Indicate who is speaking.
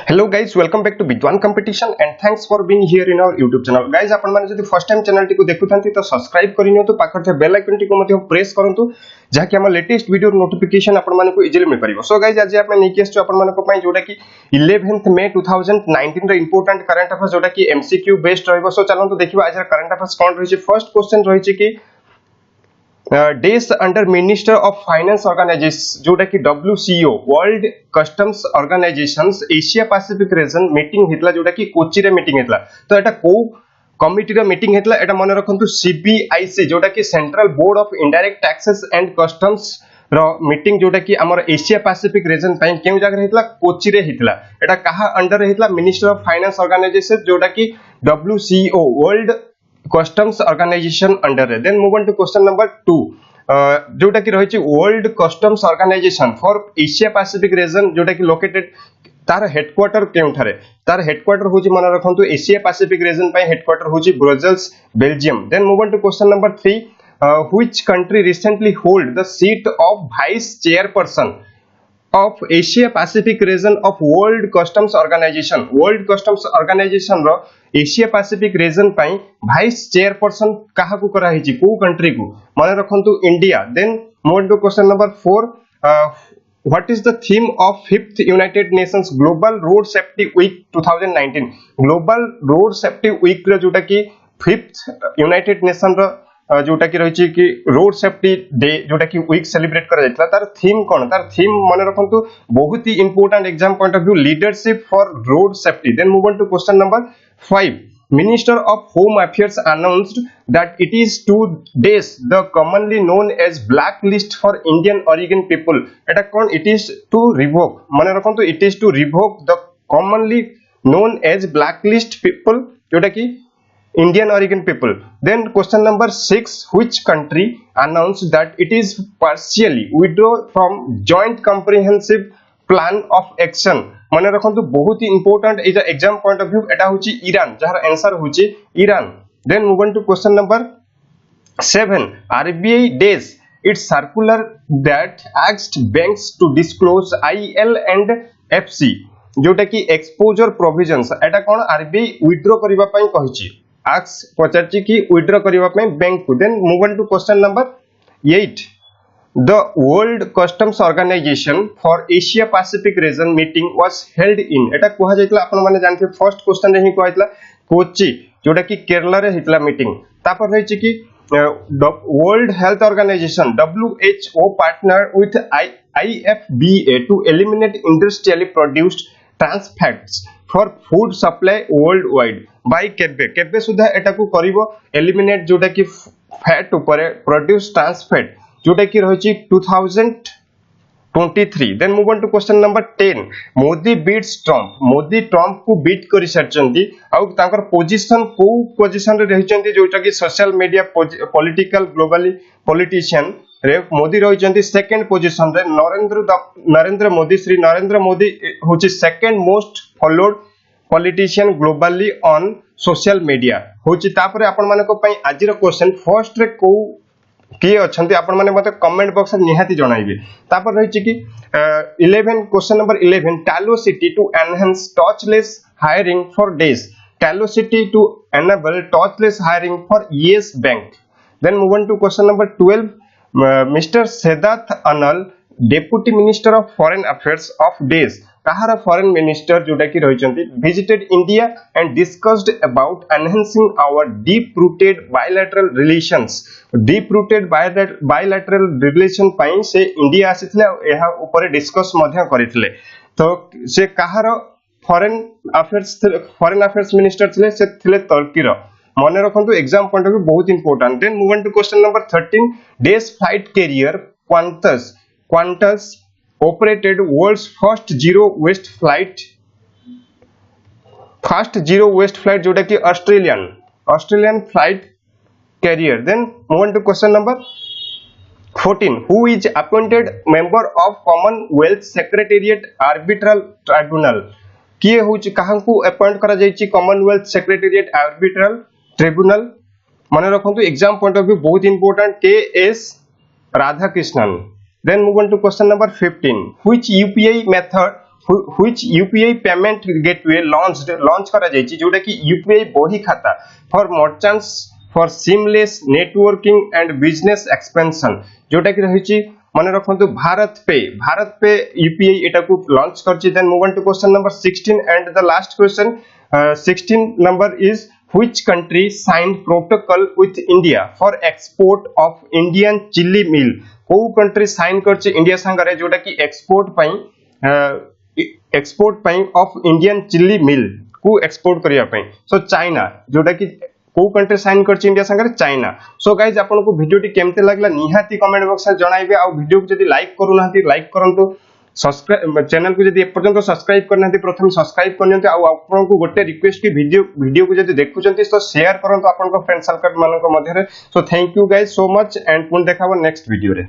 Speaker 1: Hello guys, welcome back to VIDWAN COMPETITION and thanks for being here in our YouTube channel. Guys, आपण माने जदि first time channel T को देखुथांती तो subscribe करिनियो तो पाखर थे bell icon T को मते प्रेस करंतु जाकि हम लेटेस्ट वीडियो नोटिफिकेशन आपण माने को इजीली मिल परिबो। सो गाइस, आज आपण नेकी आछो आपण माने को पई जोटा कि 11th May 2019 रे इंपोर्टेंट करंट अफेयर्स जोटा कि एमसीक्यू बेस्ड रहइबो। सो चलंतु देखिबा आज करंट अफेयर्स कोन रहिछि। फर्स्ट क्वेश्चन रहिछि कि days under minister of finance organisation जोटा कि WCO world customs organisations Asia Pacific region meeting हेतला जोटा कि कोची रे मीटिंग हेतला। तो एटा को कमिटी रे मीटिंग हेतला एटा मन रखंतु CBIC जोटा कि central board of indirect taxes and customs रो मीटिंग जोटा कि हमर एशिया पैसिफिक रीजन पई केउ जगह हेतला कोची रे हेतला। एटा कहा अंडर हेतला मिनिस्टर ऑफ फाइनेंस ऑर्गेनाइजेशन जोटा कि WCO world customs organisation under है। Then move on to question number 2 जोटा कि रहिछि world customs organisation for Asia Pacific region जोटा कि लोकेटेड तार हेडक्वार्टर केउठारे तार हेडक्वार्टर होछि मन रखंतु एशिया पैसिफिक रीजन पय हेडक्वार्टर होछि Brussels Belgium. Then move on to question number 3 which country recently hold the seat of vice chairperson of Asia Pacific region of World Customs Organization रो Asia Pacific region पई vice chairperson काहा को करा हिची को कंट्री को माने रखंतु India. Then move to question number 4 what is the theme of 5th United Nations global road safety week 2019। Global road safety week रे जोटा कि 5th यूनाइटेड नेशन रो जोटा कि रहिछि कि रोड सेफ्टी डे जोटा कि वीक सेलिब्रेट करा जायतला। तार थीम कोन तार थीम माने रखंतु बहुत ही important exam point of view leadership for road safety. Then move on to question number 5 minister of home affairs announced that it is to days the commonly known as black list for Indian origin people. एटा कोन it is to revoke माने रखंतु it is to revoke the commonly known as black list people जोटा कि Indian origin people. Then question number 6 which country announced that it is partially withdraw from joint comprehensive plan of action। माने रखंतु बहुत ही important is exam point of view एटा होची Iran जहार answer होची Iran. Then move on to question number 7 RBI days its circular that asked banks to disclose IL and FC जोटा कि एक्सपोजर प्रोविजंस एटा कोन RBI विथड्रॉ करबा पई कहिची आक्स पचारची कि withdraw करबा पई बैंक को। Then move on to question number 8 the world customs organisation for Asia Pacific region meeting was held in एटा कोहा जायतला आपण माने जानथे फर्स्ट क्वेश्चन रे ही कहतला कोची जोटा कि केरला रे हितला मीटिंग। तापर रहिछि कि world health organization WHO partner with IFBA to eliminate industrially produced trans fats for food supply worldwide by केबे सुधा एटा को करिवो एलिमिनेट जोटा कि फैट ऊपर प्रोड्यूस ट्रांस फैट जोटा कि रहिछि 2023। Then move on to question number 10 Modi beats Trump को बीट करि सरचंती आ तांकर पोजीशन को पोजीशन रे रहिचंती जोटा कि social media political globally politician रे मोदी रहिचंती सेकंड पोजीशन रे। नरेंद्र मोदी होची second most followed politician globally on social media होची। तापरे आपण मानको पई आजिर क्वेश्चन फर्स्ट रे को के अछंती आपण माने मते कमेंट बॉक्स रे निहाती जणाइबे। तापर रहिछि कि 11 क्वेश्चन नंबर 11 टालो city to enhance touchless hiring for days टालो city to enable touchless hiring for Yes Bank. Then move on to question number 12 mister Sedat Onal deputy minister of foreign affairs of days कहार foreign minister जोटा कि रहिचंती visited India and discussed about enhancing our deep rooted bilateral relations पई से India आसीथिले एहा ऊपर discuss मध्य करिथिले। तो से कहार फॉरेन अफेयर्स मिनिस्टर थिले से थिले तुर्की रो माने रखंतु एग्जाम पॉइंट ऑफ व्यू बहुत important. Then move on to question number 13 days flight carrier Qantas operated world's first zero waste flight जोटा कि Australian flight carrier. Then move on to question number 14 who is appointed member of commonwealth secretariat arbitral tribunal किए होची काहंकु appoint करा जायछि Commonwealth secretariat arbitral tribunal माने रखंतु exam point of view बहुत important KS Radhakrishnan. Then move on to question number 15 which UPI method which UPI payment gateway launch करा जायछि जोटा कि UPI बही खाता for merchants for seamless networking and business expansion जोटा कि रहिछि माने रखंतु भारत पे UPI एटा को लॉन्च करछि then move on to question number 16 and the last question 16 number is which country signed protocol with India for export of Indian chili mill को country sign करछि India संगरे जोटा कि एक्सपोर्ट पई ऑफ इंडियन चिली मिल को export करिया पई so China जोटा कि को कंट्री साइन करछि इंडिया संगरे चाइना सो गाइस आपन को वीडियो टी केमते लागला निहाती कमेंट बॉक्स में जणाइबे आ वीडियो को जदी लाइक करू नाहती लाइक करंतु सब्सक्राइब चैनल को जदी एपर्यंत सब्सक्राइब करनाहती प्रथम सब्सक्राइब करनियंते आ आपन को गोटे रिक्वेस्ट की वीडियो को जदी देखुचंती तो शेयर करंतु आपन को फ्रेंड सर्कल मानन को मध्य रे so thank you guys so much and पुन देखाबो नेक्स्ट वीडियो रे।